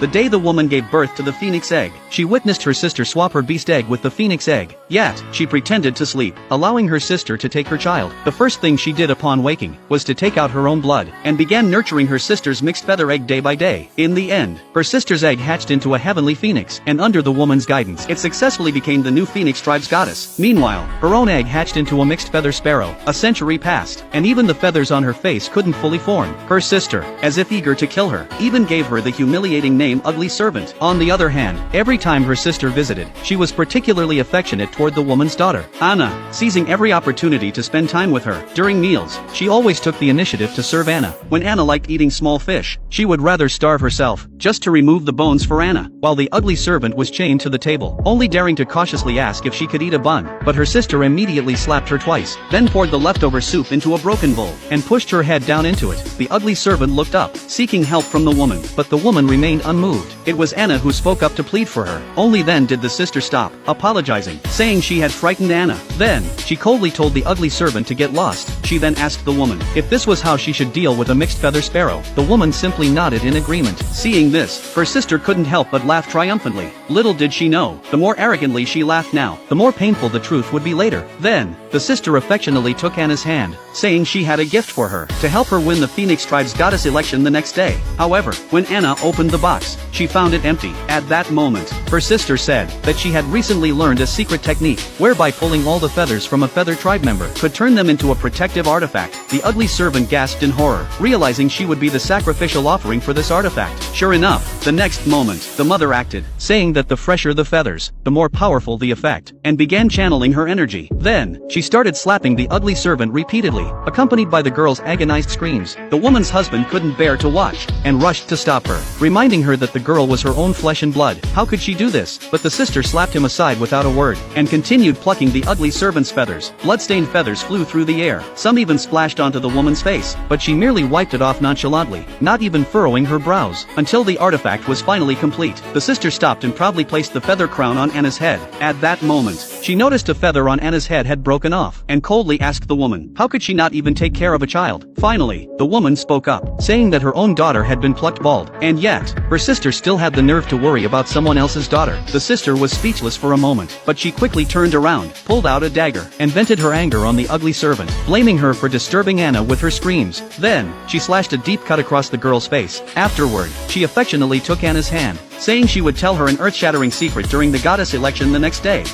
the day the woman gave birth to the phoenix egg. She witnessed her sister swap her beast egg with the phoenix egg, yet, she pretended to sleep, allowing her sister to take her child. The first thing she did upon waking, was to take out her own blood, and began nurturing her sister's mixed feather egg day by day. In the end, her sister's egg hatched into a heavenly phoenix, and under the woman's guidance, it successfully became the new phoenix tribe's goddess. Meanwhile, her own egg hatched into a mixed feather sparrow. A century passed, and even the feathers on her face couldn't fully form. Her sister, as if eager to kill her, even gave her the humiliating name Ugly Servant. On the other hand, every time her sister visited, she was particularly affectionate toward the woman's daughter, Anna, seizing every opportunity to spend time with her. During meals, she always took the initiative to serve Anna. When Anna liked eating small fish, she would rather starve herself, just to remove the bones for Anna, while the ugly servant was chained to the table, only daring to cautiously ask if she could eat a bun. But her sister immediately slapped her twice, then poured the leftover soup into a broken bowl, and pushed her head down into it. The ugly servant looked up, seeking help from the woman, but the woman remained unmoved. It was Anna who spoke up to plead for her. Only then did the sister stop, apologizing, saying she had frightened Anna. Then, she coldly told the ugly servant to get lost. She then asked the woman if this was how she should deal with a mixed feather sparrow. The woman simply nodded in agreement. Seeing this, her sister couldn't help but laugh triumphantly. Little did she know, the more arrogantly she laughed now, the more painful the truth would be later. Then, the sister affectionately took Anna's hand, saying she had a gift for her, to help her win the Phoenix Tribe's goddess election the next day. However, when Anna opened the box, she found it empty. At that moment, her sister said that she had recently learned a secret technique, whereby pulling all the feathers from a feather tribe member could turn them into a protective artifact. The ugly servant gasped in horror, realizing she would be the sacrificial offering for this artifact. Sure enough, the next moment, the mother acted, saying that the fresher the feathers, the more powerful the effect, and began channeling her energy. Then, she started slapping the ugly servant repeatedly, accompanied by the girl's agonized screams. The woman's husband couldn't bear to watch, and rushed to stop her, reminding her that the girl was her own flesh and blood. How could she do this? But the sister slapped him aside without a word, and continued plucking the ugly servant's feathers. Blood-stained feathers flew through the air, some even splashed onto the woman's face, but she merely wiped it off nonchalantly, not even furrowing her brows, until the artifact was finally complete. The sister stopped and proudly placed the feather crown on Anna's head. At that moment, she noticed a feather on Anna's head had broken off, and coldly asked the woman, how could she not even take care of a child? Finally, the woman spoke up, saying that her own daughter had been plucked bald, and yet, her sister still had the nerve to worry about someone else's daughter. The sister was speechless for a moment, but she quickly turned around, pulled out a dagger, and vented her anger on the ugly servant, blaming her for disturbing Anna with her screams. Then, she slashed a deep cut across the girl's face. Afterward, she affectionately took Anna's hand, saying she would tell her an earth-shattering secret during the goddess election the next day.